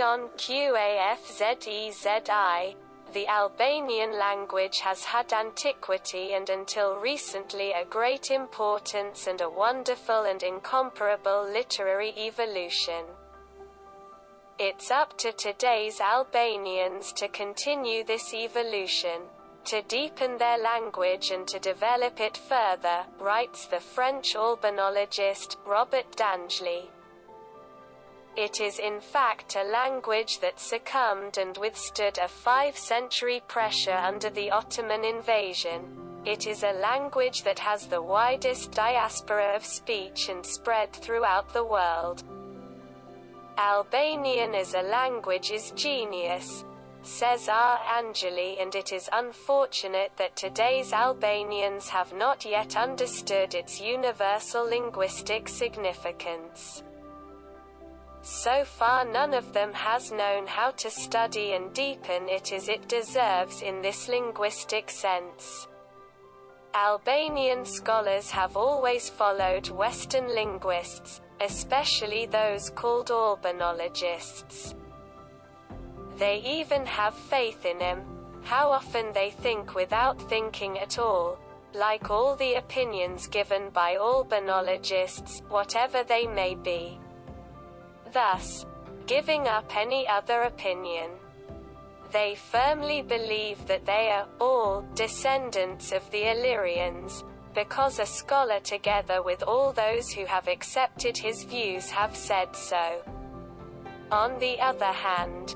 Leon Qafzezi, the Albanian language has had antiquity and until recently a great importance and a wonderful and incomparable literary evolution. It's up to today's Albanians to continue this evolution, to deepen their language and to develop it further, writes the French Albanologist, Robert D'Angely. It is in fact a language that succumbed and withstood a 5-century pressure under the Ottoman invasion. It is a language that has the widest diaspora of speech and spread throughout the world. Albanian as a language is genius, says R. Angeli, and it is unfortunate that today's Albanians have not yet understood its universal linguistic significance. So far none of them has known how to study and deepen it as it deserves in this linguistic sense. Albanian scholars have always followed Western linguists, especially those called Albanologists. They even have faith in him. How often they think without thinking at all, like all the opinions given by Albanologists, whatever they may be. Thus, giving up any other opinion. They firmly believe that they are all descendants of the Illyrians, because a scholar together with all those who have accepted his views have said so. On the other hand,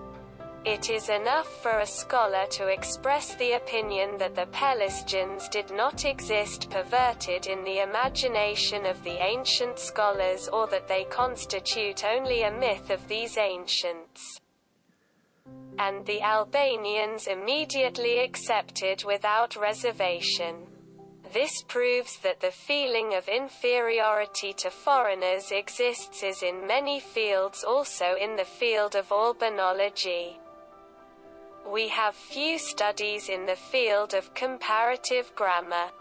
it is enough for a scholar to express the opinion that the Pelasgians did not exist perverted in the imagination of the ancient scholars, or that they constitute only a myth of these ancients. And the Albanians immediately accepted without reservation. This proves that the feeling of inferiority to foreigners exists as in many fields, also in the field of Albanology. We have few studies in the field of comparative grammar.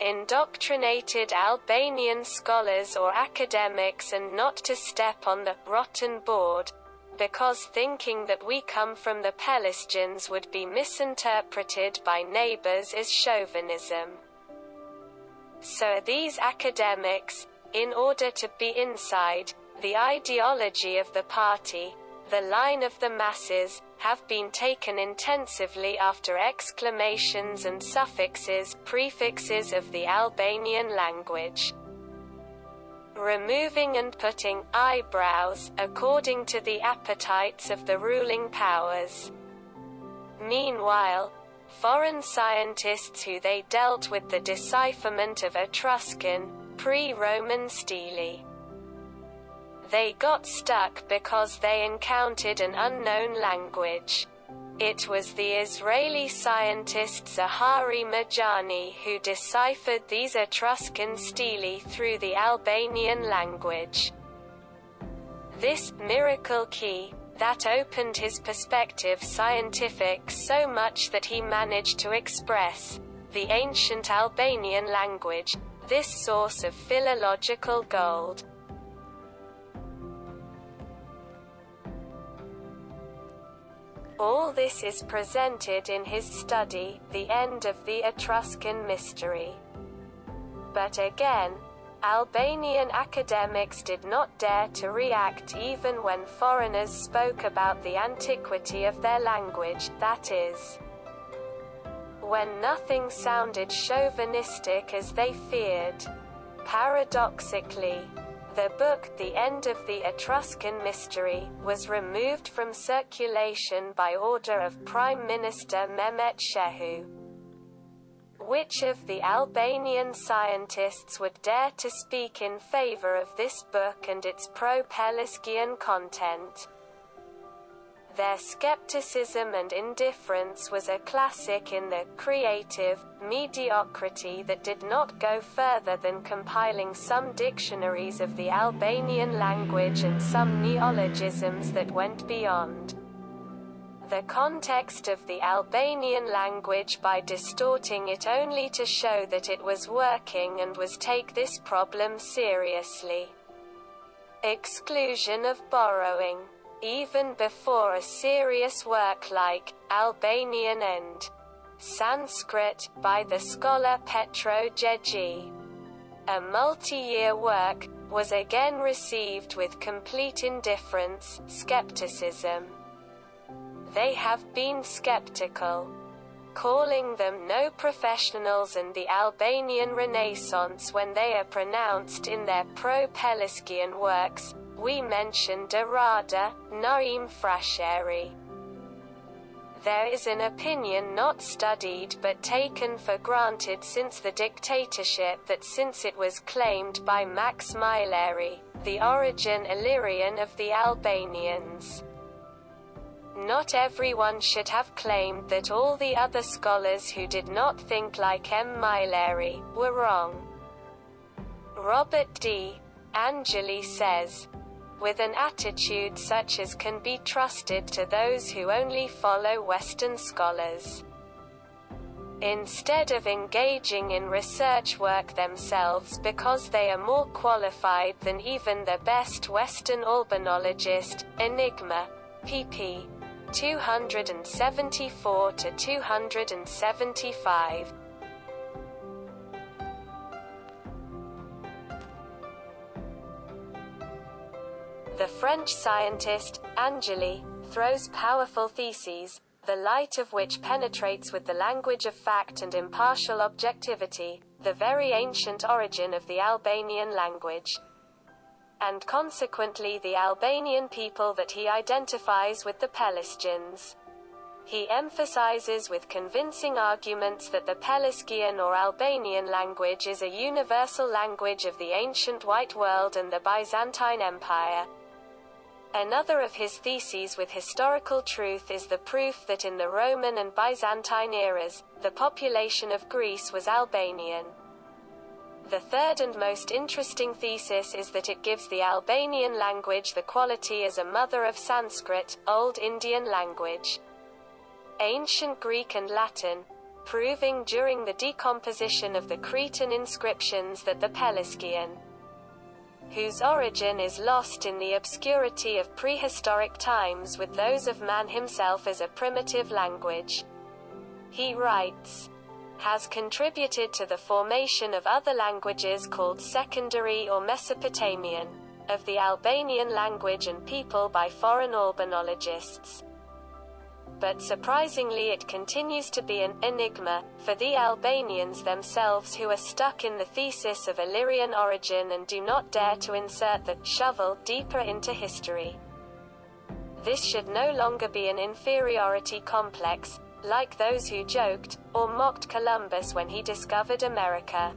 Indoctrinated Albanian scholars or academics and not to step on the rotten board, because thinking that we come from the Pelasgians would be misinterpreted by neighbors as chauvinism. So these academics, in order to be inside the ideology of the party, the line of the masses, have been taken intensively after exclamations and suffixes, prefixes of the Albanian language, removing and putting eyebrows according to the appetites of the ruling powers. Meanwhile, foreign scientists who they dealt with the decipherment of Etruscan, pre-Roman stele. They got stuck because they encountered an unknown language. It was the Israeli scientist Zahari Majani who deciphered these Etruscan stele through the Albanian language. This miracle key, that opened his perspective scientific so much that he managed to express the ancient Albanian language, this source of philological gold. All this is presented in his study, The End of the Etruscan Mystery. But again, Albanian academics did not dare to react even when foreigners spoke about the antiquity of their language, that is, when nothing sounded chauvinistic as they feared. Paradoxically, the book The End of the Etruscan Mystery was removed from circulation by order of Prime Minister Mehmet Shehu. Which of the Albanian scientists would dare to speak in favor of this book and its pro-Pelasgian content? Their skepticism and indifference was a classic in the creative mediocrity that did not go further than compiling some dictionaries of the Albanian language and some neologisms that went beyond the context of the Albanian language by distorting it only to show that it was working and was take this problem seriously. Exclusion of borrowing. even before a serious work like Albanian and Sanskrit by the scholar Prejardha, a multi-year work, was again received with complete indifference, skepticism. They have been skeptical, calling them no professionals and the Albanian Renaissance when they are pronounced in their pro-Pelasgian works. We mention Prejardha, Naim Frasheri. There is an opinion not studied but taken for granted since the dictatorship that since it was claimed by Max Maileri, the origin Illyrian of the Albanians, not everyone should have claimed that all the other scholars who did not think like M. Maileri were wrong. Robert D. Angeli says, with an attitude such as can be trusted to those who only follow Western scholars, instead of engaging in research work themselves because they are more qualified than even the best Western Albanologist. Enigma, pp. 274 to 275. The French scientist, Angeli, throws powerful theses, the light of which penetrates with the language of fact and impartial objectivity, the very ancient origin of the Albanian language, and consequently the Albanian people that he identifies with the Pelasgians. He emphasizes with convincing arguments that the Pelasgian or Albanian language is a universal language of the ancient White World and the Byzantine Empire. Another of his theses with historical truth is the proof that in the Roman and Byzantine eras, the population of Greece was Albanian. The third and most interesting thesis is that it gives the Albanian language the quality as a mother of Sanskrit, Old Indian language, ancient Greek and Latin, proving during the decomposition of the Cretan inscriptions that the Pelasgian, whose origin is lost in the obscurity of prehistoric times with those of man himself as a primitive language, he writes, has contributed to the formation of other languages called secondary or Mesopotamian, of the Albanian language and people by foreign Albanologists. But surprisingly it continues to be an enigma for the Albanians themselves, who are stuck in the thesis of Illyrian origin and do not dare to insert the shovel deeper into history. This should no longer be an inferiority complex, like those who joked or mocked Columbus when he discovered America.